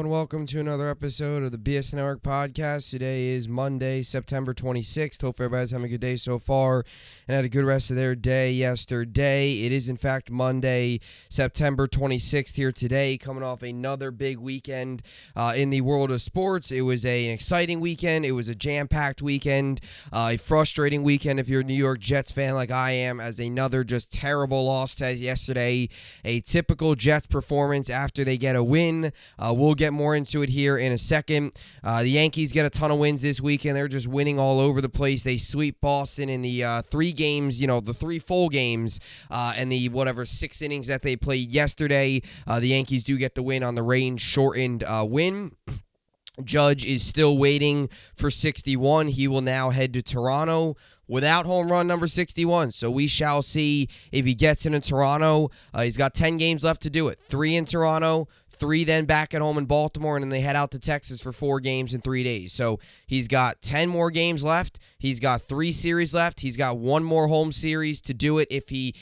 and welcome to another episode of the BSN Network podcast. Today is Monday, September 26th. Hope everybody's having a good day so far and had a good rest of their day yesterday. It is, in fact, Monday, September 26th here today, coming off another big weekend in the world of sports. It was an exciting weekend. It was a jam-packed weekend, a frustrating weekend if you're a New York Jets fan like I am, as another just terrible loss to yesterday. A typical Jets performance after they get a win. We'll get more into it here in a second. The Yankees get a ton of wins this weekend. They're just winning all over the place. They sweep Boston in the three games, the three full games, and the 6 innings that they played yesterday. The Yankees do get the win on the rain-shortened win. Judge is still waiting for 61. He will now head to Toronto without home run number 61. So we shall see if he gets into Toronto. He's got 10 games left to do it. 3 in Toronto, 3 then back at home in Baltimore, and then they head out to Texas for 4 games in 3 days. So he's got 10 more games left. He's got 3 series left. He's got 1 more home series to do it if he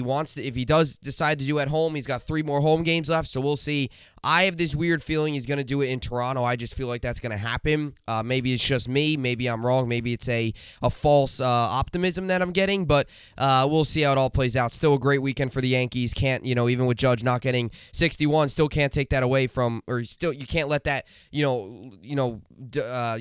wants to. If he does decide to do it at home, he's got 3 more home games left. So we'll see. I have this weird feeling he's going to do it in Toronto. I just feel like that's going to happen. Maybe it's just me. Maybe I'm wrong. Maybe it's a false optimism that I'm getting. But we'll see how it all plays out. Still a great weekend for the Yankees. Can't, even with Judge not getting 61, still can't take that away from, or still you can't let that, you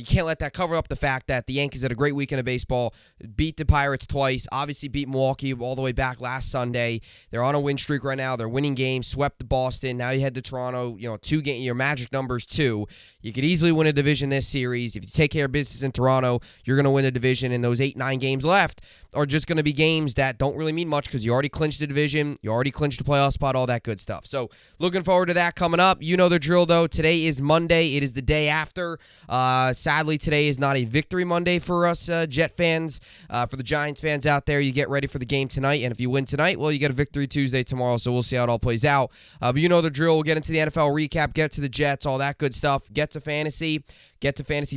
can't let that cover up the fact that the Yankees had a great weekend of baseball, beat the Pirates twice, obviously beat Milwaukee all the way back last Sunday. They're on a win streak right now. They're winning games, swept the Boston. Now you head to Toronto. 2 game, your magic number's 2. You could easily win a division this series. If you take care of business in Toronto, you're going to win a division, and those 8-9 games left are just going to be games that don't really mean much because you already clinched the division, you already clinched the playoff spot, all that good stuff. So looking forward to that coming up. You know the drill, though. Today is Monday. It is the day after. Sadly, today is not a victory Monday for us Jet fans. For the Giants fans out there, you get ready for the game tonight, and if you win tonight, well, you get a victory Tuesday tomorrow, so we'll see how it all plays out. But you know the drill. We'll get into the NFL recap, get to the Jets, all that good stuff, get to fantasy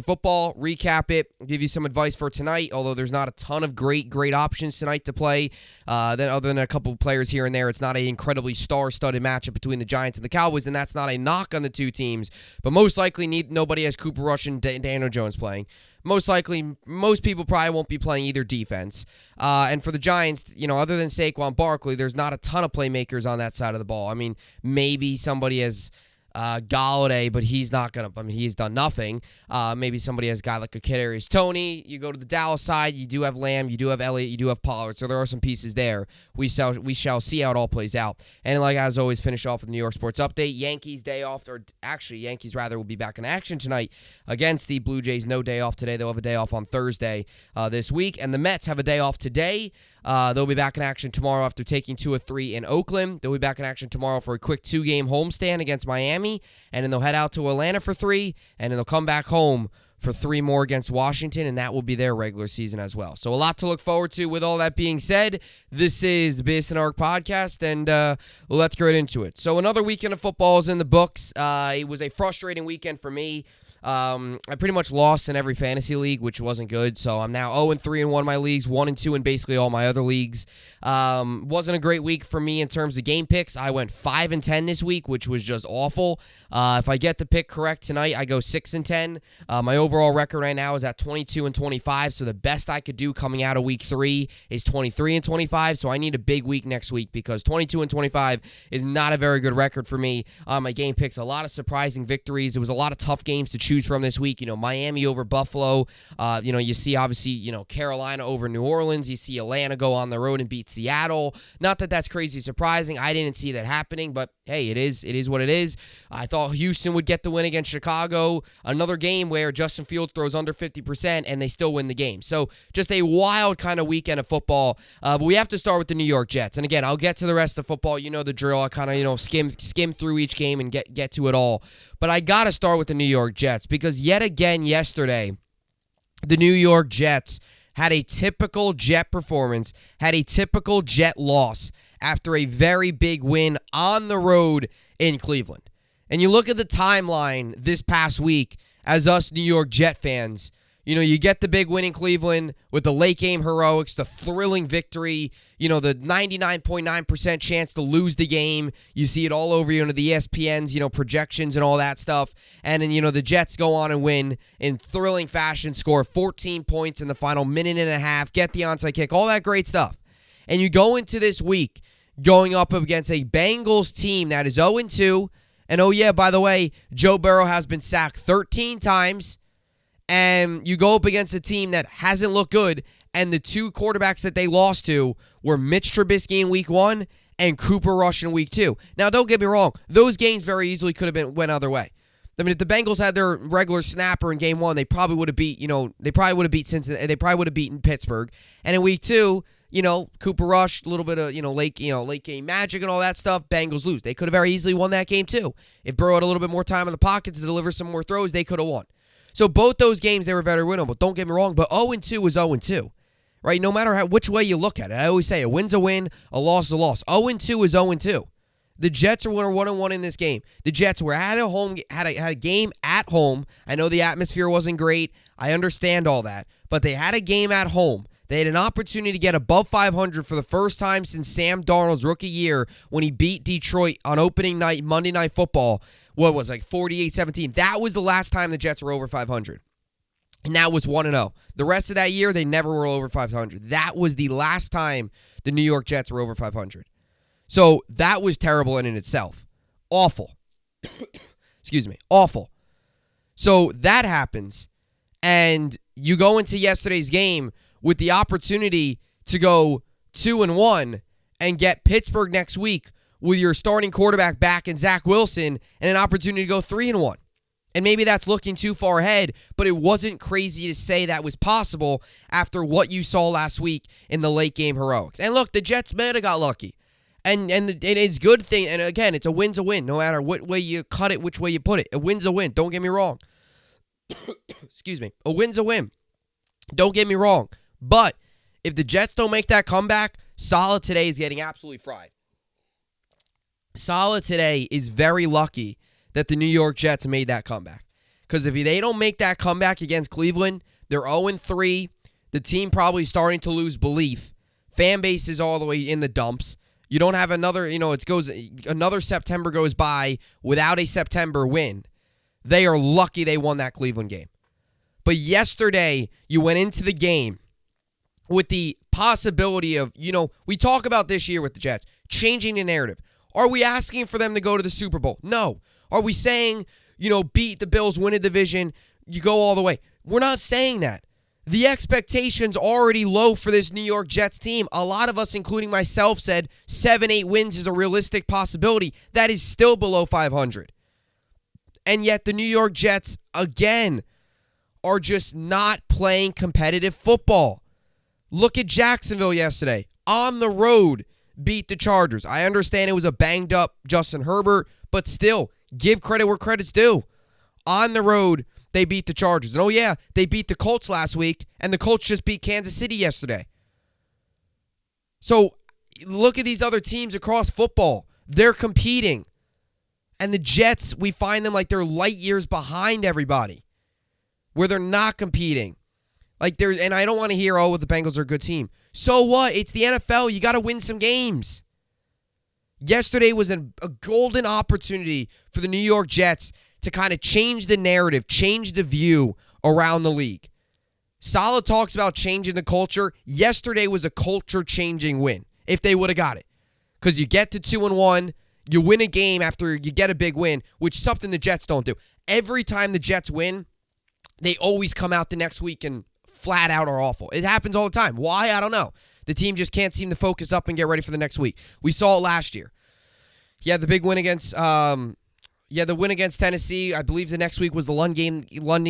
football, recap it, give you some advice for tonight, although there's not a ton of great otoptions tonight to play. Then other than a couple of players here and there, it's not an incredibly star-studded matchup between the Giants and the Cowboys, and that's not a knock on the two teams. But most likely, nobody has Cooper Rush and Daniel Jones playing. Most likely, most people probably won't be playing either defense. And for the Giants, other than Saquon Barkley, there's not a ton of playmakers on that side of the ball. I mean, maybe somebody has Galladay, but he's not going to, he's done nothing. Maybe somebody has a guy like a Kadarius Toney. You go to the Dallas side, you do have Lamb, you do have Elliott, you do have Pollard, so there are some pieces there. We shall see how it all plays out. And like as always, finish off with the New York Sports Update. Yankees day off, or actually Yankees rather will be back in action tonight against the Blue Jays. No day off today. They'll have a day off on Thursday this week. And the Mets have a day off today. They'll be back in action tomorrow after taking 2 of 3 in Oakland. They'll be back in action tomorrow for a quick 2-game homestand against Miami, and then they'll head out to Atlanta for 3, and then they'll come back home for 3 more against Washington, and that will be their regular season as well. So a lot to look forward to. With all that being said, this is the BSN podcast, and let's get right into it. So another weekend of football is in the books. It was a frustrating weekend for me. I pretty much lost in every fantasy league, which wasn't good. So I'm now 0-3 in one of my leagues, 1-2 in basically all my other leagues. Wasn't a great week for me in terms of game picks. I went 5-10 this week, which was just awful. If I get the pick correct tonight, I go 6-10. My overall record right now is at 22-25. So the best I could do coming out of week 3 is 23-25. So I need a big week next week because 22-25 is not a very good record for me. My game picks, a lot of surprising victories. It was a lot of tough games to choose from this week. Miami over Buffalo. You see obviously, Carolina over New Orleans. You see Atlanta go on the road and beat Seattle. Not that that's crazy surprising. I didn't see that happening, but hey, it is what it is. I thought Houston would get the win against Chicago. Another game where Justin Fields throws under 50% and they still win the game. So just a wild kind of weekend of football. But we have to start with the New York Jets. And again, I'll get to the rest of football. You know the drill. I kind of, skim through each game and get to it all. But I got to start with the New York Jets because yet again yesterday, the New York Jets had a typical Jet performance, had a typical Jet loss after a very big win on the road in Cleveland. And you look at the timeline this past week as us New York Jet fans, You get the big win in Cleveland with the late game heroics, the thrilling victory, the 99.9% chance to lose the game. You see it all over, the ESPN's, projections and all that stuff. And then, the Jets go on and win in thrilling fashion, score 14 points in the final minute and a half, get the onside kick, all that great stuff. And you go into this week going up against a Bengals team that is 0-2. And oh yeah, by the way, Joe Burrow has been sacked 13 times. And you go up against a team that hasn't looked good, and the two quarterbacks that they lost to were Mitch Trubisky in week 1 and Cooper Rush in week 2. Now, don't get me wrong. Those games very easily could have went other way. I mean, if the Bengals had their regular snapper in game 1, they probably would have beat, Cincinnati. They probably would have beaten Pittsburgh. And in week 2, Cooper Rush, a little bit of, late game magic and all that stuff, Bengals lose. They could have very easily won that game too. If Burrow had a little bit more time in the pocket to deliver some more throws, they could have won. So both those games, they were very winnable. Don't get me wrong, but 0-2 is 0-2, right? No matter which way you look at it. I always say a win's a win, a loss is a loss. 0-2 is 0-2. The Jets are 1-1 in this game. The Jets were had a game at home. I know the atmosphere wasn't great. I understand all that. But they had a game at home. They had an opportunity to get above 500 for the first time since Sam Darnold's rookie year when he beat Detroit on opening night, Monday Night Football. What was 48-17. That was the last time the Jets were over 500. And that was 1-0. The rest of that year, they never were over 500. That was the last time the New York Jets were over 500. So that was terrible in itself. Awful. Excuse me. Awful. So that happens, and you go into yesterday's game with the opportunity to go 2-1 and get Pittsburgh next week with your starting quarterback back in Zach Wilson and an opportunity to go 3-1. And maybe that's looking too far ahead, but it wasn't crazy to say that was possible after what you saw last week in the late game heroics. And look, the Jets might have got lucky. And it's a good thing. And again, it's a win's a win, no matter what way you cut it, which way you put it. A win's a win. Don't get me wrong. Excuse me. A win's a win. Don't get me wrong. But if the Jets don't make that comeback, Saleh today is getting absolutely fried. Saleh today is very lucky that the New York Jets made that comeback. Because if they don't make that comeback against Cleveland, they're 0-3. The team probably starting to lose belief. Fan base is all the way in the dumps. You don't have another, another September goes by without a September win. They are lucky they won that Cleveland game. But yesterday, you went into the game with the possibility of, we talk about this year with the Jets, changing the narrative. Are we asking for them to go to the Super Bowl? No. Are we saying, beat the Bills, win a division, you go all the way? We're not saying that. The expectation's already low for this New York Jets team. A lot of us, including myself, said 7-8 wins is a realistic possibility. That is still below 500. And yet the New York Jets, again, are just not playing competitive football. Look at Jacksonville yesterday. On the road, beat the Chargers. I understand it was a banged-up Justin Herbert, but still, give credit where credit's due. On the road, they beat the Chargers. And oh yeah, they beat the Colts last week, and the Colts just beat Kansas City yesterday. So, look at these other teams across football. They're competing. And the Jets, we find them like they're light years behind everybody, where they're not competing. And I don't want to hear, the Bengals are a good team. So what? It's the NFL. You got to win some games. Yesterday was a golden opportunity for the New York Jets to kind of change the narrative, change the view around the league. Saleh talks about changing the culture. Yesterday was a culture-changing win, if they would have got it. Because you get to 2-1, you win a game after you get a big win, which is something the Jets don't do. Every time the Jets win, they always come out the next week and flat out are awful. It happens all the time. Why? I don't know. The team just can't seem to focus up and get ready for the next week. We saw it last year. He had the big win against the win against Tennessee. I believe the next week was the London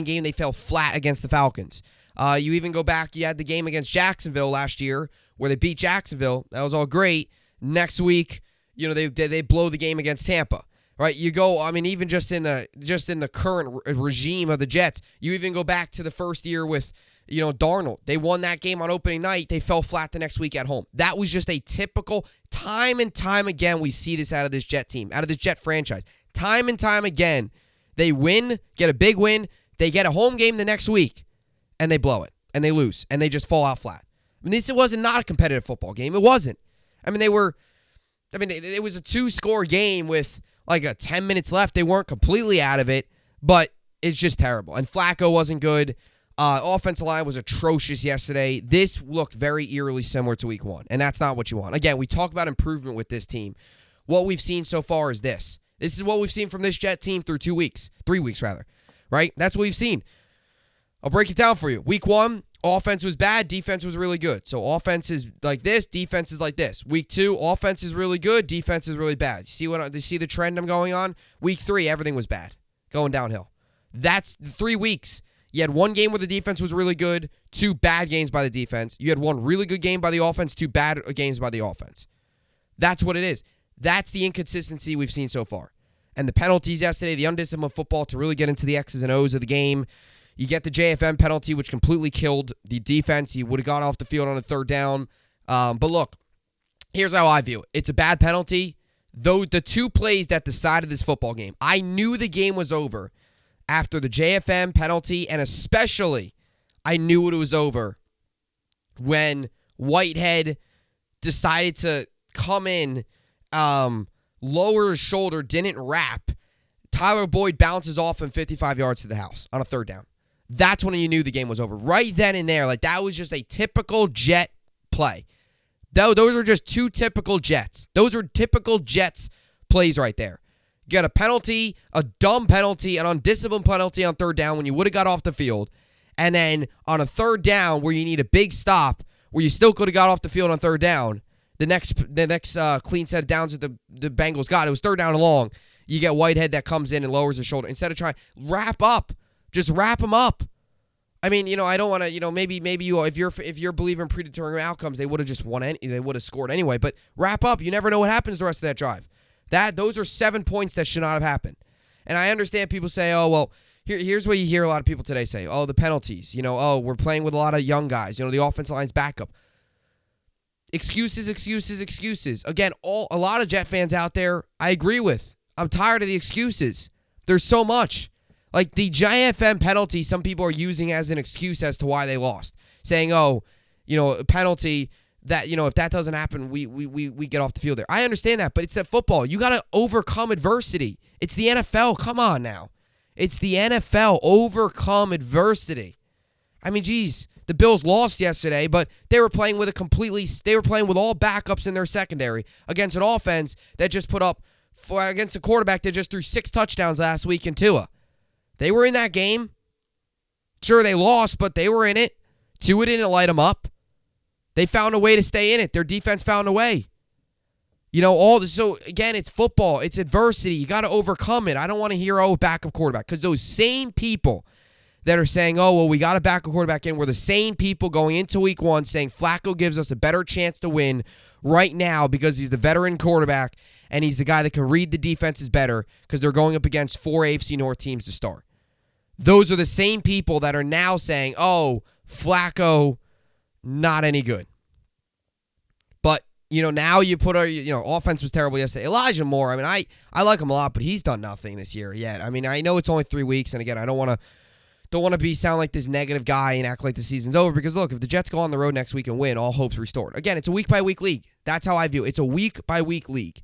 game. They fell flat against the Falcons. You even go back, you had the game against Jacksonville last year where they beat Jacksonville. That was all great. Next week, they blow the game against Tampa. Right? You go, even just in the current regime of the Jets, you even go back to the first year with Darnold. They won that game on opening night. They fell flat the next week at home. That was just a typical, time and time again, we see this out of this Jet team, out of this Jet franchise. Time and time again, they win, get a big win, they get a home game the next week, and they blow it, and they lose, and they just fall out flat. I mean, this wasn't not a competitive football game. It wasn't. I mean, it was a 2-score game with like 10 minutes left. They weren't completely out of it, but it's just terrible. And Flacco wasn't good. Offensive line was atrocious yesterday. This looked very eerily similar to week 1, and that's not what you want. Again, we talk about improvement with this team. What we've seen so far is this. This is what we've seen from this Jet team through 3 weeks, right? That's what we've seen. I'll break it down for you. Week 1, offense was bad, defense was really good. So offense is like this, defense is like this. Week 2, offense is really good, defense is really bad. You see the trend I'm going on? Week 3, everything was bad, going downhill. That's 3 weeks. You had 1 game where the defense was really good, 2 bad games by the defense. You had 1 really good game by the offense, 2 bad games by the offense. That's what it is. That's the inconsistency we've seen so far. And the penalties yesterday, the undisciplined football to really get into the X's and O's of the game. You get the JFM penalty, which completely killed the defense. He would have gone off the field on a 3rd down. But look, here's how I view it. It's a bad penalty. Though the 2 plays that decided this football game, I knew the game was over after the JFM penalty, and especially I knew it was over when Whitehead decided to come in, lower his shoulder, didn't wrap. Tyler Boyd bounces off him 55 yards to the house on a 3rd down. That's when you knew the game was over. Right then and there, like that was just a typical Jet play. Those are just 2 typical Jets. Those are typical Jets plays right there. You got a penalty, a dumb penalty, an undisciplined penalty on 3rd down when you would have got off the field. And then on a 3rd down where you need a big stop, where you still could have got off the field on 3rd down, the next clean set of downs that the Bengals got, it was 3rd down and long. You get Whitehead that comes in and lowers his shoulder. Instead of trying, wrap up. Just wrap him up. I mean, I don't want to, maybe you, if you're believing in predetermined outcomes, they would have just they would have scored anyway. But wrap up. You never know what happens the rest of that drive. Those are 7 points that should not have happened. And I understand people say, oh, well, here's what you hear a lot of people today say. Oh, the penalties. We're playing with a lot of young guys. The offensive line's backup. Excuses. Again, a lot of Jet fans out there, I agree with. I'm tired of the excuses. There's so much. Like the JFM penalty, some people are using as an excuse as to why they lost. Saying, a penalty that, if that doesn't happen, we get off the field there. I understand that, but it's that football. You got to overcome adversity. It's the NFL. Come on now. It's the NFL. Overcome adversity. I mean, geez, the Bills lost yesterday, but they were playing with all backups in their secondary against an offense that just put up, against a quarterback that just threw 6 touchdowns last week in Tua. They were in that game. Sure, they lost, but they were in it. Tua didn't light them up. They found a way to stay in it. Their defense found a way. So again, it's football. It's adversity. You got to overcome it. I don't want to hear, backup quarterback. Because those same people that are saying, we got a backup quarterback in, were the same people going into week 1 saying Flacco gives us a better chance to win right now because he's the veteran quarterback and he's the guy that can read the defenses better because they're going up against 4 AFC North teams to start. Those are the same people that are now saying, Flacco, not any good. But, now you put offense was terrible yesterday. Elijah Moore, I mean, I like him a lot, but he's done nothing this year yet. I mean, I know it's only 3 weeks, and again, I don't want to sound like this negative guy and act like the season's over because, look, if the Jets go on the road next week and win, all hope's restored. Again, it's a week-by-week league. That's how I view it. It's a week-by-week league.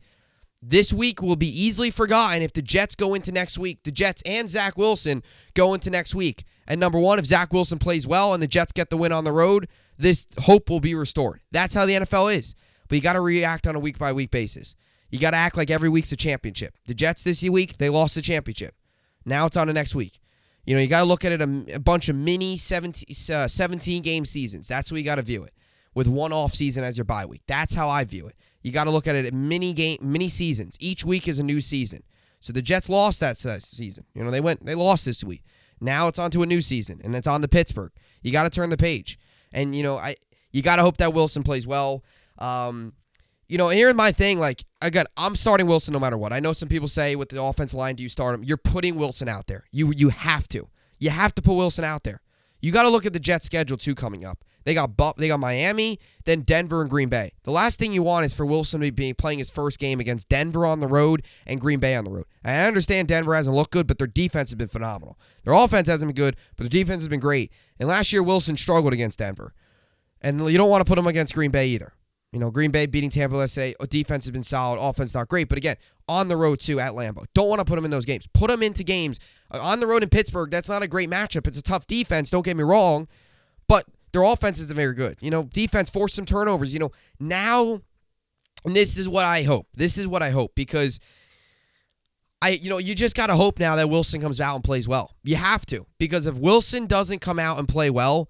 This week will be easily forgotten if the Jets go into next week. The Jets and Zach Wilson go into next week. And number 1, if Zach Wilson plays well and the Jets get the win on the road, this hope will be restored. That's how the NFL is. But you got to react on a week-by-week basis. You got to act like every week's a championship. The Jets this week, they lost the championship. Now it's on to next week. You got to look at it a bunch of mini 17-game seasons. That's what you got to view it, with one off season as your bye week. That's how I view it. You got to look at it at mini seasons. Each week is a new season. So the Jets lost that season. They lost this week. Now it's on to a new season, and it's on to Pittsburgh. You got to turn the page. And, you got to hope that Wilson plays well. Here's my thing. Like, again, I'm starting Wilson no matter what. I know some people say with the offensive line, do you start him? You're putting Wilson out there. You have to. You have to put Wilson out there. You got to look at the Jets' schedule, too, coming up. They got Miami, then Denver and Green Bay. The last thing you want is for Wilson to be playing his first game against Denver on the road and Green Bay on the road. And I understand Denver hasn't looked good, but their defense has been phenomenal. Their offense hasn't been good, but their defense has been great. And last year, Wilson struggled against Denver. And you don't want to put him against Green Bay either. Green Bay beating Tampa, let's say, defense has been solid, offense not great. But again, on the road, too, at Lambeau. Don't want to put him in those games. Put him into games. On the road in Pittsburgh, that's not a great matchup. It's a tough defense, don't get me wrong. But their offense isn't very good. Defense forced some turnovers. Now, and this is what I hope. Because you just got to hope now that Wilson comes out and plays well. You have to. Because if Wilson doesn't come out and play well,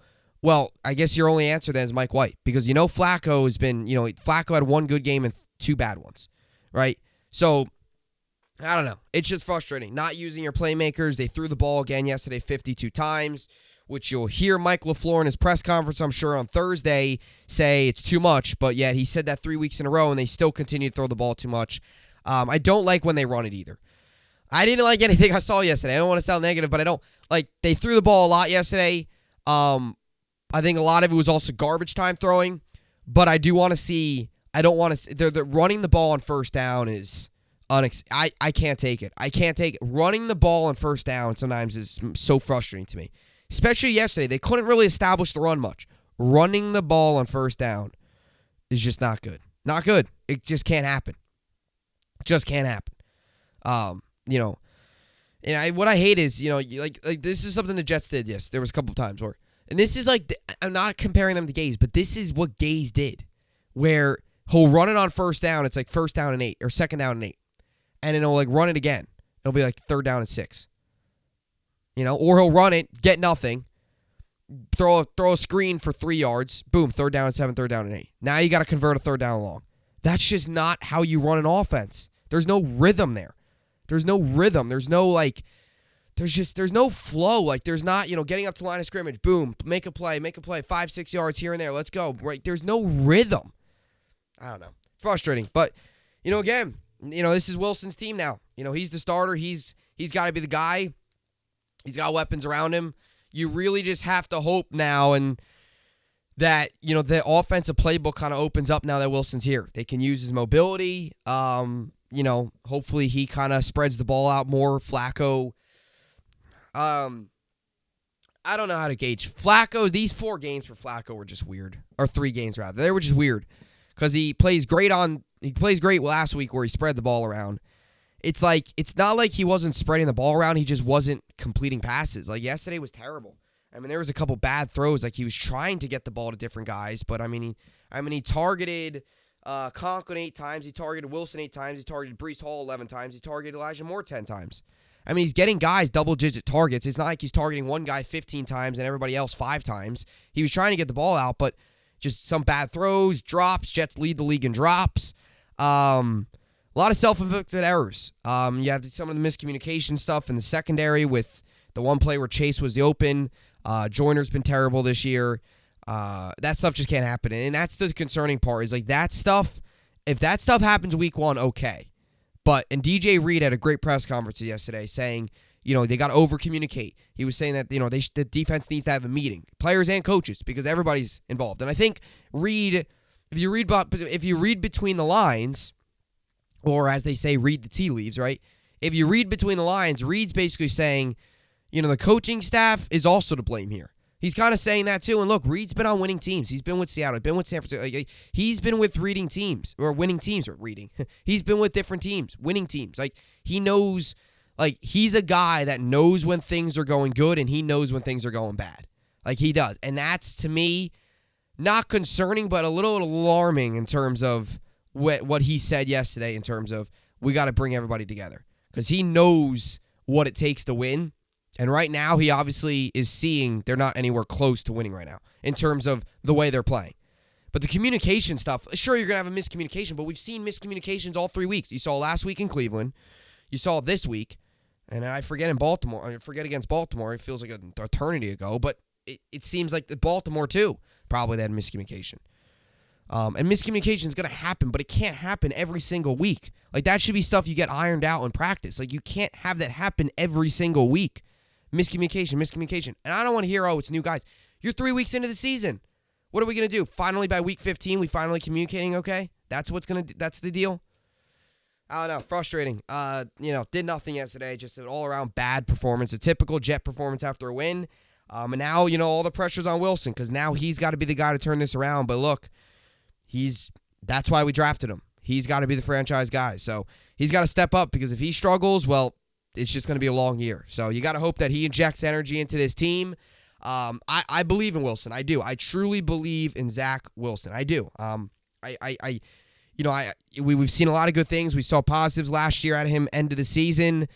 I guess your only answer then is Mike White. Because Flacco has been, Flacco had one good game and two bad ones. Right? So, I don't know. It's just frustrating. Not using your playmakers. They threw the ball again yesterday 52 times. Which you'll hear Mike LaFleur in his press conference, I'm sure, on Thursday say it's too much, but yet he said that 3 weeks in a row, and they still continue to throw the ball too much. I don't like when they run it either. I didn't like anything I saw yesterday. I don't want to sound negative, but I don't. They threw the ball a lot yesterday. I think a lot of it was also garbage time throwing, but I do want to see, I don't want to, they're running the ball on first down is, I can't take it. I can't take it. Running the ball on first down sometimes is so frustrating to me. Especially yesterday. They couldn't really establish the run much. Running the ball on first down is just not good. Not good. It just can't happen. Just can't happen. And what I hate is, like this is something the Jets did. Yes, there was a couple times where, and this is I'm not comparing them to Gaze, but this is what Gaze did, where he'll run it on first down. It's like first down and 8 or second down and 8, and then he'll run it again. It'll be like third down and 6. Or he'll run it, get nothing, throw a screen for 3 yards, boom, third down and 7, third down and 8. Now you got to convert a third down long. That's just not how you run an offense. There's no rhythm there. There's no rhythm. There's no there's no flow. There's not, getting up to line of scrimmage, boom, make a play, 5-6 yards here and there, let's go. Right? There's no rhythm. I don't know. Frustrating. But, again, this is Wilson's team now. He's the starter. He's got to be the guy. He's got weapons around him. You really just have to hope now and that, the offensive playbook kind of opens up now that Wilson's here. They can use his mobility. Hopefully he kind of spreads the ball out more. Flacco. I don't know how to gauge. Flacco, these 4 games for Flacco were just weird. Or 3 games, rather. They were just weird. Because he plays great last week where he spread the ball around. It's not like he wasn't spreading the ball around. He just wasn't completing passes. Yesterday was terrible. There was a couple bad throws. He was trying to get the ball to different guys, but he targeted Conklin 8 times. He targeted Wilson 8 times. He targeted Breece Hall 11 times. He targeted Elijah Moore 10 times. He's getting guys double-digit targets. It's not like he's targeting one guy 15 times and everybody else 5 times. He was trying to get the ball out, but just some bad throws, drops. Jets lead the league in drops. A lot of self-inflicted errors. You have some of the miscommunication stuff in the secondary with the one play where Chase was the open. Joyner's been terrible this year. That stuff just can't happen. And that's the concerning part is that stuff, if that stuff happens week 1, okay. And DJ Reed had a great press conference yesterday saying, they got to over-communicate. He was saying that, the defense needs to have a meeting. Players and coaches, because everybody's involved. And I think Reed, if you read between the lines, or as they say, read the tea leaves, right? If you read between the lines, Reed's basically saying, the coaching staff is also to blame here. He's kind of saying that too. And look, Reed's been on winning teams. He's been with Seattle. Been with San Francisco. He's been with winning teams. He's been with different teams, winning teams. He knows, he's a guy that knows when things are going good and he knows when things are going bad. He does. And that's, to me, not concerning, but a little alarming in terms of what he said yesterday in terms of we got to bring everybody together because he knows what it takes to win. And right now, he obviously is seeing they're not anywhere close to winning right now in terms of the way they're playing. But the communication stuff, sure, you're going to have a miscommunication, but we've seen miscommunications all 3 weeks. You saw last week in Cleveland. You saw this week. And I forget against Baltimore. It feels like an eternity ago. But it seems like the Baltimore, too, probably had miscommunication. And miscommunication is going to happen, but it can't happen every single week. That should be stuff you get ironed out in practice. You can't have that happen every single week. Miscommunication. And I don't want to hear, oh, it's new guys. You're 3 weeks into the season. What are we going to do? Finally, by week 15, we finally communicating okay? That's the deal? I don't know. Frustrating. Did nothing yesterday. Just an all-around bad performance. A typical Jet performance after a win. And now, all the pressure's on Wilson because now he's got to be the guy to turn this around. But look, that's why we drafted him. He's got to be the franchise guy. So he's got to step up because if he struggles, well, it's just going to be a long year. So you got to hope that he injects energy into this team. I believe in Wilson. I do. I truly believe in Zach Wilson. I do. We've seen a lot of good things. We saw positives last year out of him end of the season.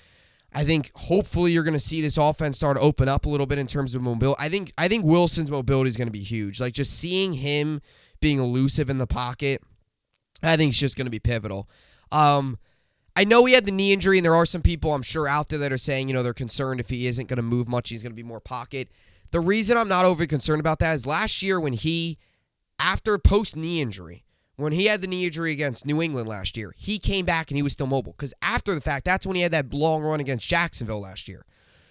I think hopefully you're going to see this offense start to open up a little bit in terms of mobility. I think Wilson's mobility is going to be huge. Like just seeing him being elusive in the pocket, I think it's just going to be pivotal. I know he had the knee injury, and there are some people I'm sure out there that are saying, they're concerned if he isn't going to move much, he's going to be more pocket. The reason I'm not overly concerned about that is last year when after post-knee injury, when he had the knee injury against New England last year, he came back and he was still mobile. Because after the fact, that's when he had that long run against Jacksonville last year.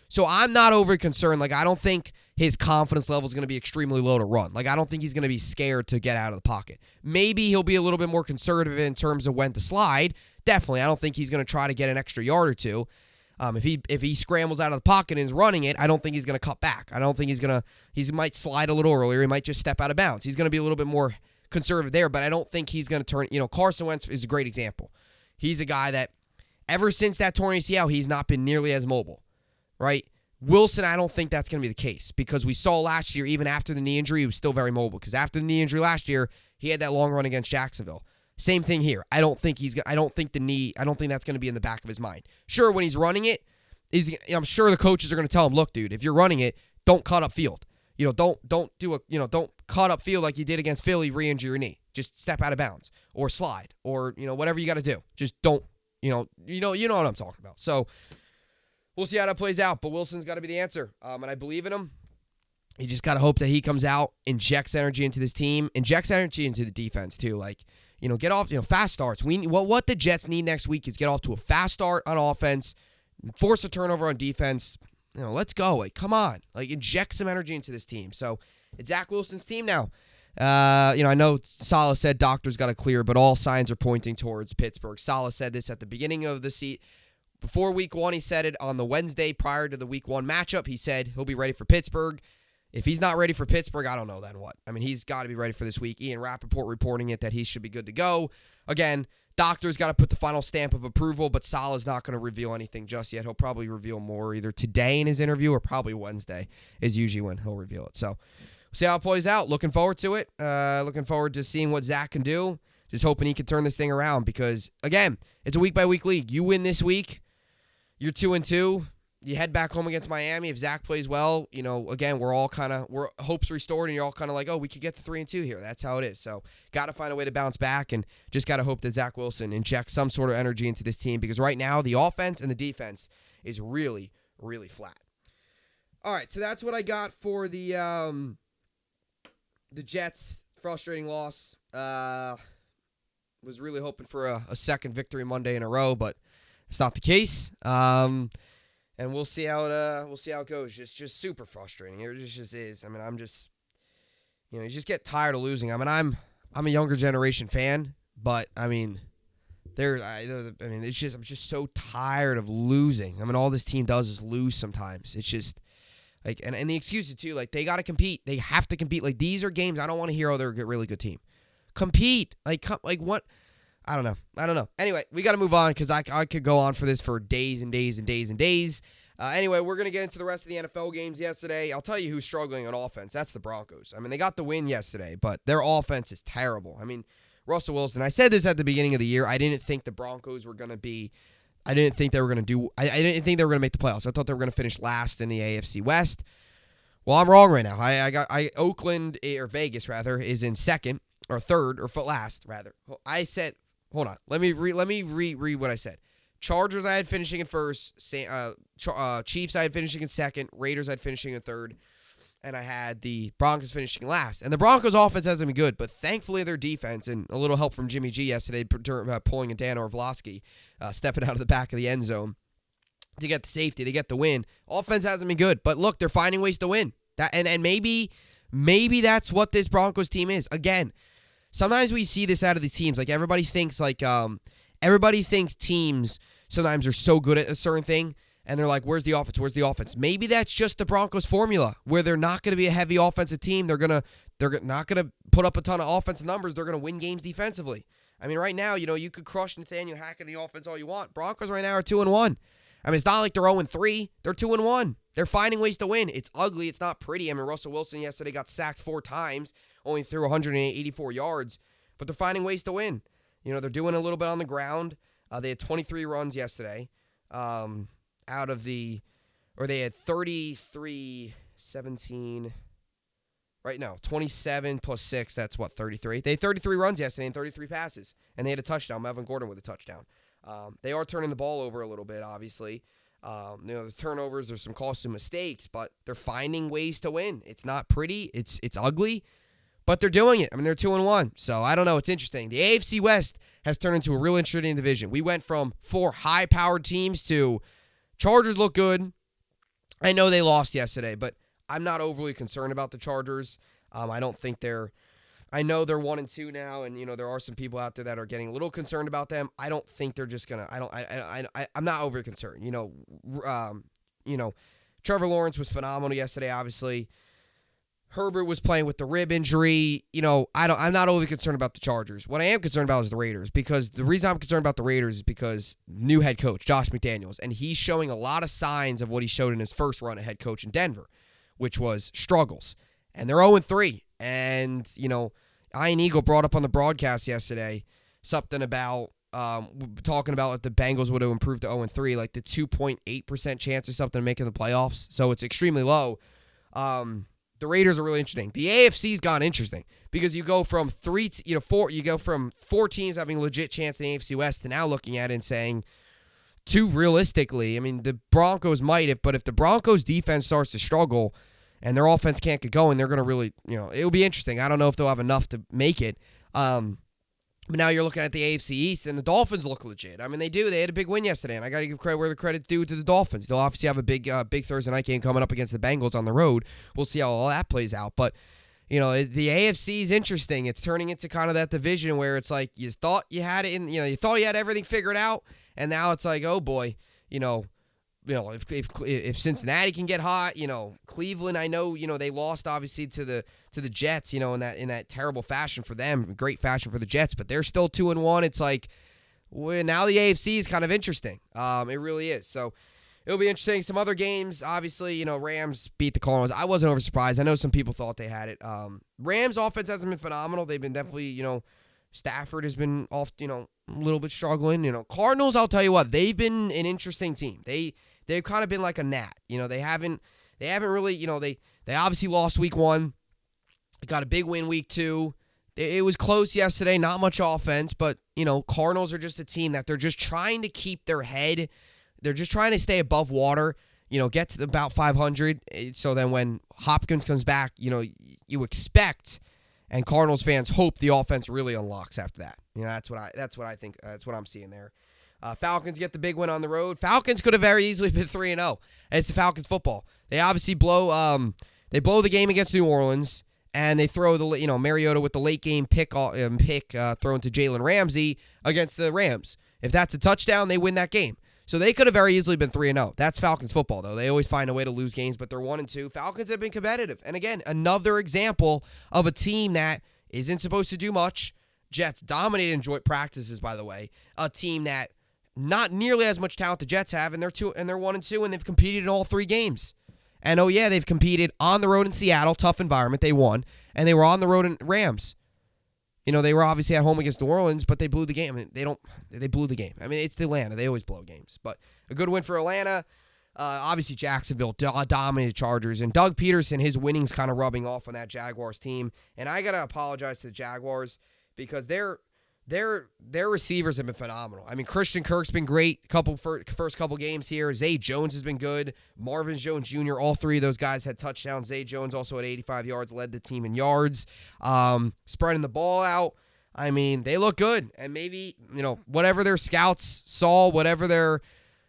So I'm not overly concerned. Like, I don't think his confidence level is going to be extremely low to run. Like, I don't think he's going to be scared to get out of the pocket. Maybe he'll be a little bit more conservative in terms of when to slide. Definitely. I don't think he's going to try to get an extra yard or two. If he scrambles out of the pocket and is running it, I don't think he's going to cut back. I don't think he might slide a little earlier. He might just step out of bounds. He's going to be a little bit more conservative there, but I don't think he's going to turn, Carson Wentz is a great example. He's a guy that ever since that torn ACL, he's not been nearly as mobile, right? Wilson, I don't think that's going to be the case because we saw last year, even after the knee injury, he was still very mobile because after the knee injury last year, he had that long run against Jacksonville. Same thing here. I don't think that's going to be in the back of his mind. Sure, when he's running it, I'm sure the coaches are going to tell him, look, dude, if you're running it, don't cut up field. Don't cut up field like you did against Philly, re-injure your knee. Just step out of bounds or slide or, whatever you got to do. Just don't, you know what I'm talking about. So we'll see how that plays out, but Wilson's got to be the answer. And I believe in him. You just got to hope that he comes out, injects energy into this team, injects energy into the defense too. Like, get off, fast starts. What the Jets need next week is get off to a fast start on offense, force a turnover on defense. Let's go. Like, come on. Like, inject some energy into this team. So, it's Zach Wilson's team now. I know Saleh said doctors got to clear, but all signs are pointing towards Pittsburgh. Saleh said this at the beginning of the season. Before week one, he said it on the Wednesday prior to the week one matchup. He said he'll be ready for Pittsburgh. If he's not ready for Pittsburgh, I don't know then what. I mean, he's got to be ready for this week. Ian Rappaport reporting it that he should be good to go. Again, doctor's got to put the final stamp of approval, but Saleh's not going to reveal anything just yet. He'll probably reveal more either today in his interview or probably Wednesday is usually when he'll reveal it. So, we'll see how it plays out. Looking forward to it. Looking forward to seeing what Zach can do. Just hoping he can turn this thing around because, again, it's a week-by-week league. You win this week, you're 2-2. You head back home against Miami. If Zach plays well, again, we're hopes restored, and you're all kind of like, oh, we could get to 3-2 here. That's how it is. So, got to find a way to bounce back, and just got to hope that Zach Wilson injects some sort of energy into this team because right now the offense and the defense is really, really flat. All right, so that's what I got for the Jets' frustrating loss. Was really hoping for a second victory Monday in a row, but it's not the case. And we'll see how it goes. Just super frustrating. It just is. I mean, I'm just, you just get tired of losing. I mean, I'm a younger generation fan, but I mean, it's just I'm just so tired of losing. I mean, all this team does is lose sometimes. It's just like, and the excuses too. Like they got to compete. They have to compete. Like these are games I don't want to hear. Oh, they're a really good team. Compete. Like what? I don't know. Anyway, we got to move on because I could go on for this for days and days and days and days. Anyway, we're going to get into the rest of the NFL games yesterday. I'll tell you who's struggling on offense. That's the Broncos. I mean, they got the win yesterday, but their offense is terrible. I mean, Russell Wilson, I said this at the beginning of the year. I didn't think the Broncos were going to be – I didn't think they were going to make the playoffs. I thought they were going to finish last in the AFC West. Well, I'm wrong right now. Oakland, or Vegas, rather, is in second or third or last, rather. I said – hold on. Let me read what I said. Chargers I had finishing in first. Chiefs I had finishing in second. Raiders I had finishing in third. And I had the Broncos finishing last. And the Broncos offense hasn't been good, but thankfully their defense and a little help from Jimmy G yesterday pulling a Dan Orlovsky, stepping out of the back of the end zone. to get the safety, to get the win. Offense hasn't been good, but look, they're finding ways to win. And maybe that's what this Broncos team is. Again, sometimes we see this out of the teams. Like everybody thinks teams sometimes are so good at a certain thing, and they're like, where's the offense? Where's the offense? Maybe that's just the Broncos formula, where they're not going to be a heavy offensive team. They're not going to put up a ton of offensive numbers. They're going to win games defensively. I mean, right now, you could crush Nathaniel Hackett in the offense all you want. Broncos right now are 2-1. I mean, it's not like they're 0-3. They're 2-1. They're finding ways to win. It's ugly. It's not pretty. I mean, Russell Wilson yesterday got sacked 4 times, only threw 184 yards, but they're finding ways to win. They're doing a little bit on the ground. They had 23 runs yesterday they had 33-17. Right, no, 27 plus 6, that's what, 33? They had 33 runs yesterday and 33 passes, and they had a touchdown. Melvin Gordon with a touchdown. They are turning the ball over a little bit, obviously. The turnovers, there's some costly mistakes, but they're finding ways to win. It's not pretty. It's ugly, but they're doing it. I mean, they're 2-1, so I don't know. It's interesting. The AFC West has turned into a real interesting division. We went from 4 high-powered teams to Chargers look good. I know they lost yesterday, but I'm not overly concerned about the Chargers. I don't think I know they're 1-2 now, and there are some people out there that are getting a little concerned about them. I don't think they're just gonna. I'm not overly concerned. Trevor Lawrence was phenomenal yesterday. Obviously, Herbert was playing with the rib injury. I'm not overly concerned about the Chargers. What I am concerned about is the Raiders, because the reason I'm concerned about the Raiders is because new head coach Josh McDaniels, and he's showing a lot of signs of what he showed in his first run at head coach in Denver, which was struggles. And they're 0-3. And, Ian Eagle brought up on the broadcast yesterday something about talking about if the Bengals would have improved to 0-3, like the 2.8% chance or something of making the playoffs. So it's extremely low. The Raiders are really interesting. The AFC's gone interesting because you go from 4 teams having a legit chance in the AFC West to now looking at it and saying 2 realistically. I mean, the Broncos might have, but if the Broncos defense starts to struggle and their offense can't get going, they're going to really, it'll be interesting. I don't know if they'll have enough to make it. But now you're looking at the AFC East, and the Dolphins look legit. I mean, they do. They had a big win yesterday, and I got to give credit where the credit's due to the Dolphins. They'll obviously have a big Thursday night game coming up against the Bengals on the road. We'll see how all that plays out. But, the AFC is interesting. It's turning into kind of that division where it's like you thought you had it in, you thought you had everything figured out, and now it's like, oh boy, if Cincinnati can get hot, Cleveland, I know, they lost obviously to the Jets, in that terrible fashion for them, great fashion for the Jets, but they're still 2-1. It's like, well, now the AFC is kind of interesting. It really is. So it'll be interesting. Some other games, obviously, Rams beat the Cardinals. I wasn't over surprised. I know some people thought they had it. Rams offense hasn't been phenomenal. They've been definitely, Stafford has been off, a little bit struggling. Cardinals, I'll tell you what, they've been an interesting team. They've kind of been like a gnat. They haven't really, they obviously lost week 1. Got a big win week 2. It was close yesterday, not much offense, but, Cardinals are just a team that they're just trying to keep their head. They're just trying to stay above water, get to about 500. So then when Hopkins comes back, you expect, and Cardinals fans hope the offense really unlocks after that. That's what I think. That's what I'm seeing there. Falcons get the big win on the road. Falcons could have very easily been 3-0. It's the Falcons football. They obviously blow the game against New Orleans, and they throw the Mariota with the late game pick thrown to Jalen Ramsey against the Rams. If that's a touchdown, they win that game. So they could have very easily been 3-0. That's Falcons football, though. They always find a way to lose games, but they're 1-2. Falcons have been competitive. And again, another example of a team that isn't supposed to do much. Jets dominated in joint practices, by the way. A team that not nearly as much talent the Jets have, and they're 1-2, and they've competed in all 3 games. And oh yeah, they've competed on the road in Seattle, tough environment, they won, and they were on the road in Rams. They were obviously at home against New Orleans, but they blew the game. I mean, they blew the game. I mean, it's Atlanta. They always blow games. But a good win for Atlanta. Obviously, Jacksonville dominated Chargers, and Doug Peterson, his winning's kind of rubbing off on that Jaguars team. And I got to apologize to the Jaguars because their receivers have been phenomenal. I mean, Christian Kirk's been great first couple games here. Zay Jones has been good. Marvin Jones Jr., all 3 of those guys had touchdowns. Zay Jones also had 85 yards, led the team in yards. Spreading the ball out. I mean, they look good. And maybe, whatever their scouts saw, whatever their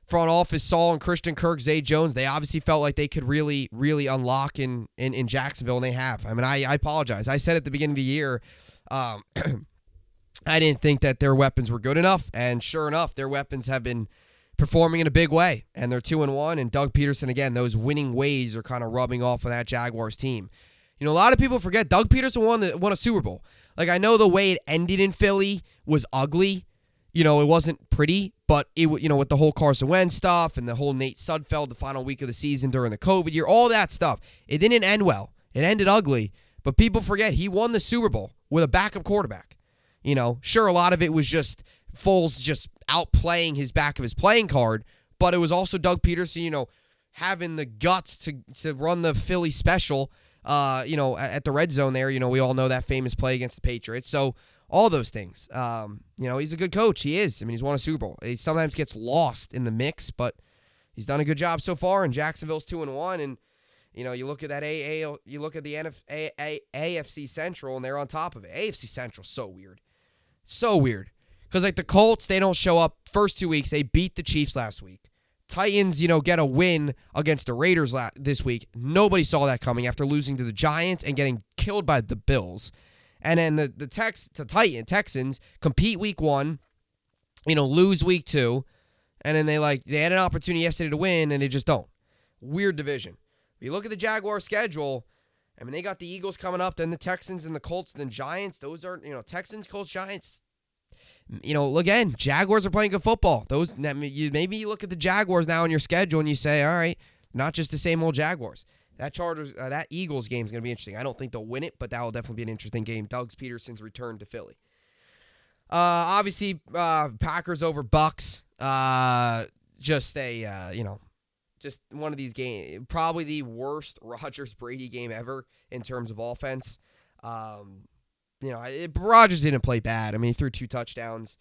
front office saw in Christian Kirk, Zay Jones, they obviously felt like they could really, really unlock in Jacksonville, and they have. I mean, I apologize. I said at the beginning of the year, I didn't think that their weapons were good enough, and sure enough, their weapons have been performing in a big way, and they're 2-1, and Doug Peterson, again, those winning ways are kind of rubbing off of that Jaguars team. You know, a lot of people forget Doug Peterson won a Super Bowl. Like, I know the way it ended in Philly was ugly. You know, it wasn't pretty, but it, you know, with the whole Carson Wentz stuff and the whole Nate Sudfeld, the final week of the season during the COVID year, all that stuff, it didn't end well. It ended ugly, but people forget he won the Super Bowl with a backup quarterback. You know, sure, a lot of it was just Foles just outplaying his back of his playing card, but it was also Doug Peterson, you know, having the guts to run the Philly special, you know, at the red zone there. You know, we all know that famous play against the Patriots. So all those things. You know, he's a good coach. He is. I mean, he's won a Super Bowl. He sometimes gets lost in the mix, but he's done a good job so far. And Jacksonville's 2-1. And you know, you look at that you look at the AFC Central, and they're on top of it. AFC Central, so weird, so weird. Because like the Colts, they don't show up first 2 weeks. They beat the Chiefs last week. Titans, you know, get a win against the Raiders this week. Nobody saw that coming after losing to the Giants and getting killed by the Bills. And then the Texans compete week 1, you know, lose week 2, and then they had an opportunity yesterday to win, and they just don't. Weird division. If you look at the Jaguar schedule, I mean, they got the Eagles coming up, then the Texans and the Colts, then Giants. Those are, you know, Texans, Colts, Giants. You know, again, Jaguars are playing good football. Maybe you look at the Jaguars now on your schedule and you say, all right, not just the same old Jaguars. That Eagles game is going to be interesting. I don't think they'll win it, but that will definitely be an interesting game. Doug Peterson's return to Philly. Obviously, Packers over Bucks. Just one of these games. Probably the worst Rodgers-Brady game ever in terms of offense. You know, Rodgers didn't play bad. I mean, he threw 2 touchdowns.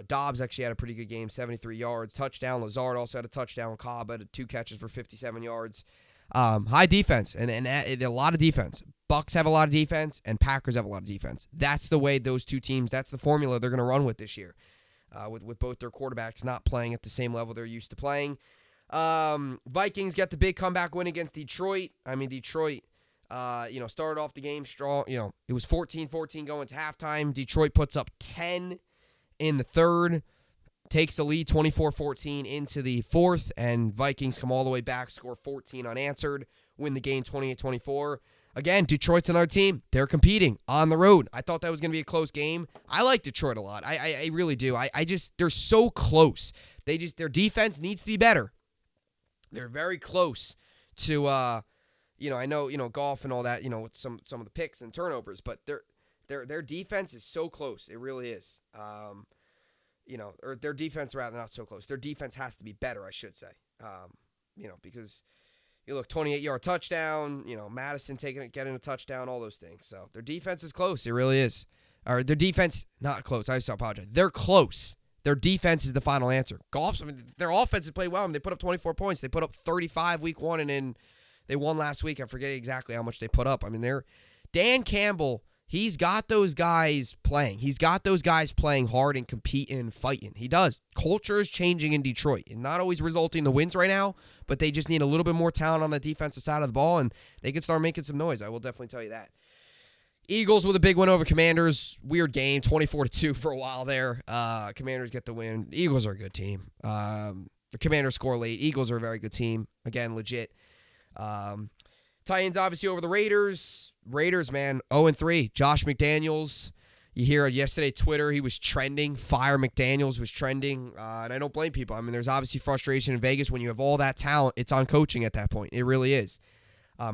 Dobbs actually had a pretty good game, 73 yards. Touchdown. Lazard also had a touchdown. Cobb had 2 catches for 57 yards. High defense and a lot of defense. Bucks have a lot of defense, and Packers have a lot of defense. That's the way those two teams, that's the formula they're going to run with this year, with both their quarterbacks not playing at the same level they're used to playing. Vikings get the big comeback win against Detroit. I mean, Detroit, started off the game strong. You know, it was 14-14 going to halftime. Detroit puts up 10 in the third, takes the lead 24-14 into the fourth, and Vikings come all the way back, score 14 unanswered, win the game 28-24. Again, Detroit's another team. They're competing on the road. I thought that was going to be a close game. I like Detroit a lot. I really do. They're so close. Their defense needs to be better. They're very close to, I know, golf and all that, with some of the picks and turnovers, but their defense is so close. It really is. Or their defense, rather, not so close. Their defense has to be better, I should say. Because you look, 28-yard touchdown, Madison getting a touchdown, all those things. So their defense is close. It really is. Or their defense, not close. I apologize. They're close. Their defense is the final answer. Their offense has played well. They put up 24 points. They put up 35 week 1, and then they won last week. I forget exactly how much they put up. I mean, Dan Campbell, he's got those guys playing. He's got those guys playing hard and competing and fighting. He does. Culture is changing in Detroit, and not always resulting in the wins right now, but they just need a little bit more talent on the defensive side of the ball, and they can start making some noise. I will definitely tell you that. Eagles with a big win over Commanders. Weird game, 24-2 for a while there. Commanders get the win. Eagles are a good team. The Commanders score late. Eagles are a very good team. Again, legit. Titans obviously over the Raiders. Raiders, man, 0-3. Josh McDaniels. You hear yesterday Twitter, he was trending. Fire McDaniels was trending. And I don't blame people. I mean, there's obviously frustration in Vegas when you have all that talent. It's on coaching at that point. It really is.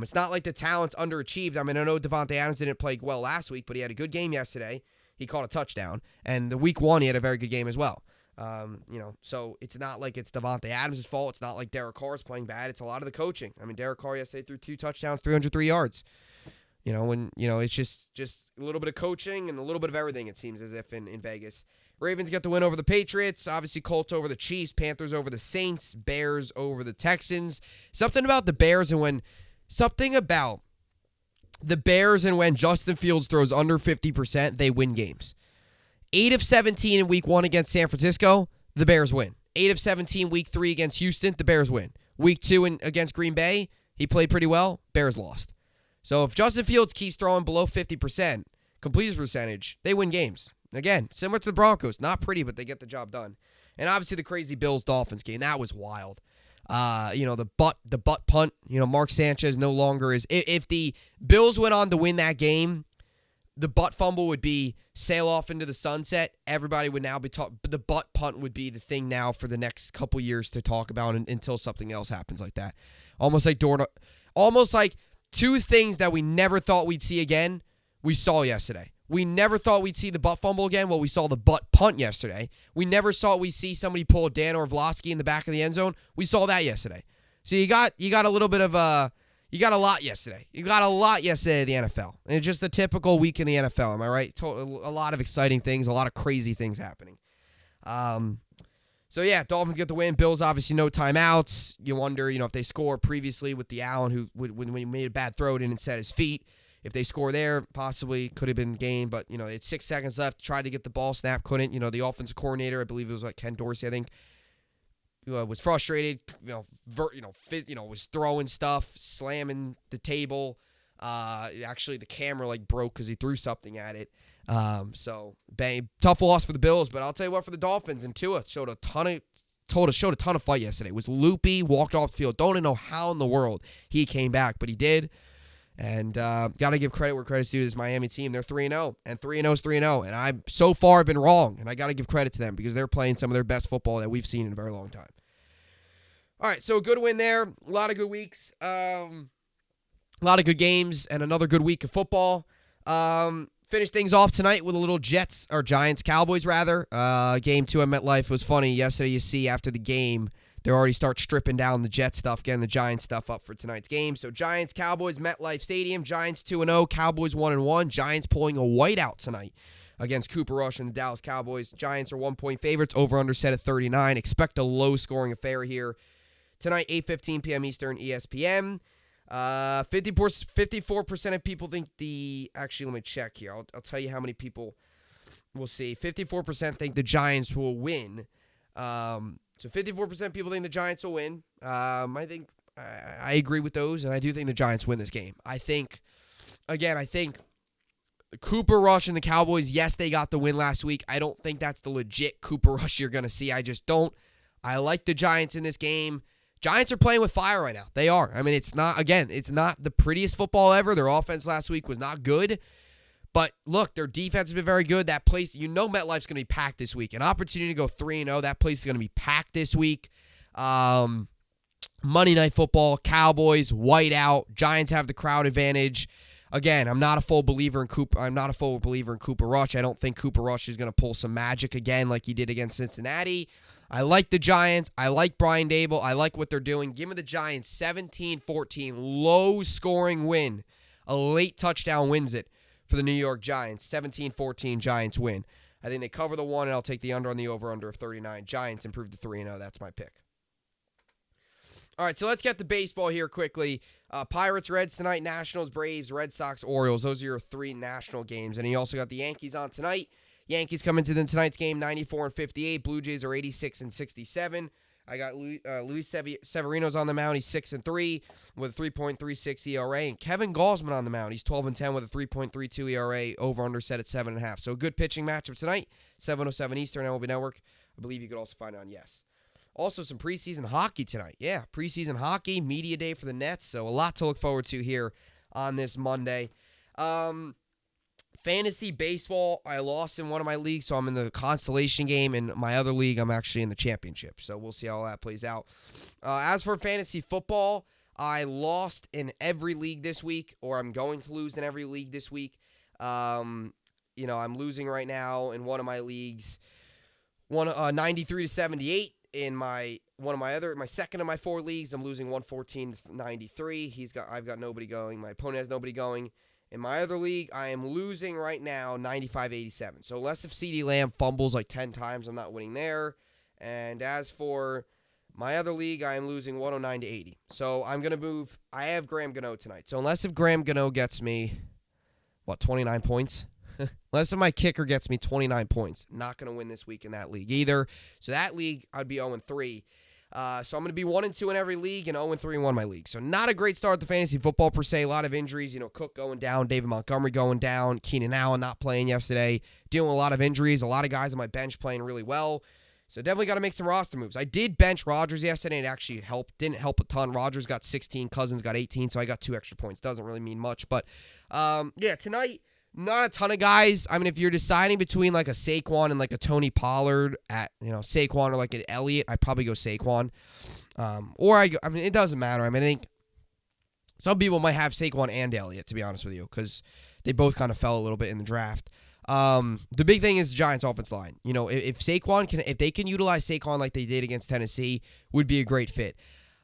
It's not like the talent's underachieved. I mean, I know Devontae Adams didn't play well last week, but he had a good game yesterday. He caught a touchdown. And the week 1, he had a very good game as well. So it's not like it's Devontae Adams' fault. It's not like Derek Carr is playing bad. It's a lot of the coaching. I mean, Derek Carr yesterday threw 2 touchdowns, 303 yards. It's just a little bit of coaching and a little bit of everything, it seems as if in Vegas. Ravens get the win over the Patriots. Obviously, Colts over the Chiefs. Panthers over the Saints. Bears over the Texans. Something about the Bears and when Justin Fields throws under 50%, they win games. 8 of 17 in week 1 against San Francisco, the Bears win. 8 of 17 week 3 against Houston, the Bears win. Week 2 against Green Bay, he played pretty well, Bears lost. So if Justin Fields keeps throwing below 50% completion percentage, they win games. Again, similar to the Broncos. Not pretty, but they get the job done. And obviously the crazy Bills-Dolphins game, that was wild. The butt punt, Mark Sanchez no longer is. If the Bills went on to win that game, the butt fumble would be sail off into the sunset. Everybody would now be the butt punt would be the thing now for the next couple years to talk about until something else happens like that. Almost like two things that we never thought we'd see again, we saw yesterday. We never thought we'd see the butt fumble again. Well, we saw the butt punt yesterday. We never thought we'd see somebody pull a Dan Orlovsky in the back of the end zone. We saw that yesterday. So you got a little bit of you got a lot yesterday. You got a lot yesterday in the NFL. And it's just a typical week in the NFL, am I right? A lot of exciting things, a lot of crazy things happening. So yeah, Dolphins get the win. Bills obviously no timeouts. You wonder, if they score previously with the Allen who when he made a bad throw didn't set his feet. If they score there, possibly could have been game, but it's 6 seconds left. Tried to get the ball, snap, couldn't. The offensive coordinator, I believe it was like Ken Dorsey, I think, was frustrated. Was throwing stuff, slamming the table. Actually, the camera broke because he threw something at it. So tough loss for the Bills, but I'll tell you what, for the Dolphins, and Tua showed a ton of fight yesterday. Was loopy, walked off the field. Don't even know how in the world he came back, but he did. And got to give credit where credit's due to this Miami team. They're 3-0, and 3-0 is 3-0. And I so far been wrong, and I got to give credit to them because they're playing some of their best football that we've seen in a very long time. All right, so a good win there. A lot of good weeks. A lot of good games, and another good week of football. Finish things off tonight with a little Giants-Cowboys, rather. Game 2 at MetLife was funny. Yesterday, you see after the game, they already start stripping down the Jets stuff, getting the Giants stuff up for tonight's game. So Giants, Cowboys, MetLife Stadium. Giants 2-0, Cowboys 1-1. Giants pulling a whiteout tonight against Cooper Rush and the Dallas Cowboys. Giants are 1-point favorites, over-under set at 39. Expect a low-scoring affair here tonight, 8:15 p.m. Eastern, ESPN. 54% of people think actually, let me check here. I'll tell you how many people we'll see. 54% think the Giants will win. So 54% of people think the Giants will win. I think I agree with those, and I do think the Giants win this game. I think Cooper Rush and the Cowboys, yes, they got the win last week. I don't think that's the legit Cooper Rush you're going to see. I just don't. I like the Giants in this game. Giants are playing with fire right now. They are. I mean, it's not the prettiest football ever. Their offense last week was not good. But look, their defense has been very good. That place, MetLife's going to be packed this week. An opportunity to go 3-0. That place is going to be packed this week. Monday Night Football, Cowboys, whiteout. Giants have the crowd advantage. Again, I'm not a full believer in Cooper Rush. I don't think Cooper Rush is going to pull some magic again like he did against Cincinnati. I like the Giants. I like Brian Dable. I like what they're doing. Give me the Giants 17-14. Low-scoring win. A late touchdown wins it for the New York Giants. 17-14 Giants win. I think they cover the 1, and I'll take the under on the over-under of 39. Giants improve to 3-0. That's my pick. All right, so let's get to baseball here quickly. Pirates, Reds tonight, Nationals, Braves, Red Sox, Orioles. Those are your 3 national games. And you also got the Yankees on tonight. Yankees come into tonight's game 94-58. Blue Jays are 86-67. I got Luis Severino's on the mound. He's 6-3 with a 3.36 ERA. And Kevin Gausman on the mound. He's 12-10 with a 3.32 ERA. Over/under set at 7.5. So a good pitching matchup tonight. 7:07 Eastern, MLB Network. I believe you could also find it on Yes. Also some preseason hockey tonight. Yeah, preseason hockey, media day for the Nets. So a lot to look forward to here on this Monday. Fantasy baseball, I lost in one of my leagues, so I'm in the consolation game. In my other league, I'm actually in the championship. So we'll see how that plays out. As for fantasy football, I lost in every league this week, or I'm going to lose in every league this week. I'm losing right now in one of my leagues, 93-78. In my second of my 4 leagues, I'm losing 114-93. I've got nobody going. My opponent has nobody going. In my other league, I am losing right now 95-87. So unless if CeeDee Lamb fumbles 10 times, I'm not winning there. And as for my other league, I am losing 109-80. So I'm going to move. I have Graham Gano tonight. So unless if Graham Gano gets me, 29 points? Unless my kicker gets me 29 points. Not going to win this week in that league either. So that league, I'd be 0-3. So I'm going to be 1-2 in every league and 0-3 in one of my leagues. So not a great start to fantasy football per se. A lot of injuries. Cook going down, David Montgomery going down, Keenan Allen not playing yesterday. Dealing with a lot of injuries. A lot of guys on my bench playing really well. So definitely got to make some roster moves. I did bench Rodgers yesterday, and it actually helped. Didn't help a ton. Rodgers got 16, Cousins got 18, so I got 2 extra points. Doesn't really mean much. But, tonight, not a ton of guys. I mean, if you're deciding between like a Saquon and like a Tony Pollard at, Saquon or like an Elliott, I'd probably go Saquon. It doesn't matter. I think some people might have Saquon and Elliott, to be honest with you, because they both kind of fell a little bit in the draft. The big thing is the Giants' offense line. If they can utilize Saquon like they did against Tennessee, would be a great fit.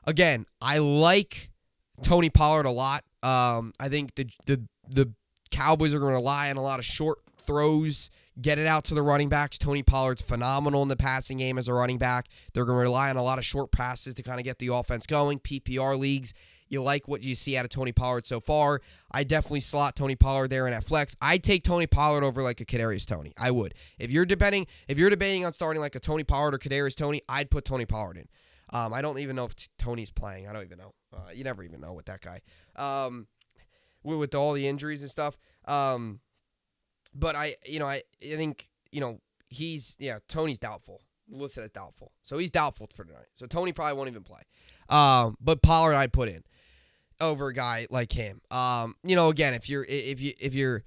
Again, I like Tony Pollard a lot. I think the Cowboys are going to rely on a lot of short throws, get it out to the running backs. Tony Pollard's phenomenal in the passing game as a running back. They're going to rely on a lot of short passes to kind of get the offense going. PPR leagues, you like what you see out of Tony Pollard so far. I definitely slot Tony Pollard there in that flex. I'd take Tony Pollard over like a Kadarius Toney. I would. If you're debating on starting like a Tony Pollard or Kadarius Toney, I'd put Tony Pollard in. I don't even know if Tony's playing. I don't even know. You never even know with that guy. With all the injuries and stuff. But I think, Tony's doubtful. Listed as doubtful. So he's doubtful for tonight. So Tony probably won't even play. But Pollard I'd put in over a guy like him. Again, if you're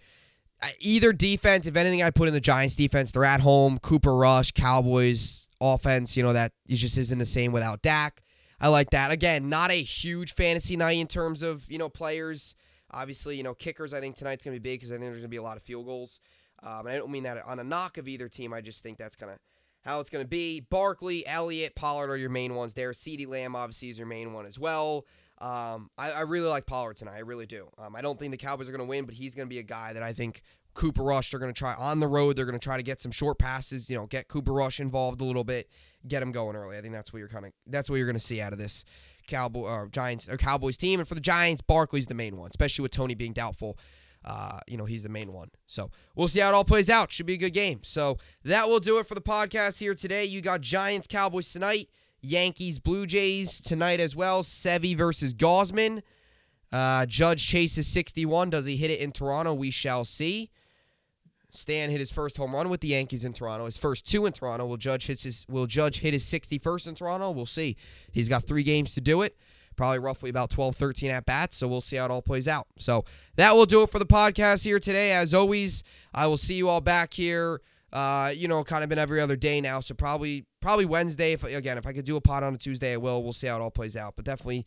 either defense, if anything, I put in the Giants defense. They're at home. Cooper Rush, Cowboys offense, that it just isn't the same without Dak. I like that. Again, not a huge fantasy night in terms of, players. Obviously, kickers, I think tonight's going to be big because I think there's going to be a lot of field goals. I don't mean that on a knock of either team. I just think that's kind of how it's going to be. Barkley, Elliott, Pollard are your main ones there. CeeDee Lamb, obviously, is your main one as well. I really like Pollard tonight. I really do. I don't think the Cowboys are going to win, but he's going to be a guy that I think Cooper Rush, they're going to try on the road. They're going to try to get some short passes, get Cooper Rush involved a little bit, get him going early. I think that's what you're going to see out of this Cowboys team. And for the Giants, Barkley's the main one, especially with Tony being doubtful. He's the main one. So we'll see how it all plays out. Should be a good game. So that will do it for the podcast here today. You got Giants, Cowboys tonight, Yankees, Blue Jays tonight as well. Sevy versus Gaussman. Judge chases 61. Does he hit it in Toronto? We shall see. Stan hit his first home run with the Yankees in Toronto. His first 2 in Toronto. Will Judge hit his 61st in Toronto? We'll see. He's got 3 games to do it. Probably roughly about 12, 13 at-bats, so we'll see how it all plays out. So that will do it for the podcast here today. As always, I will see you all back here, kind of been every other day now, so probably Wednesday. If I could do a pod on a Tuesday, I will. We'll see how it all plays out, but definitely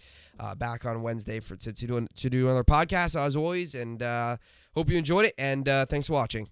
back on Wednesday to do another podcast, as always, and hope you enjoyed it, and thanks for watching.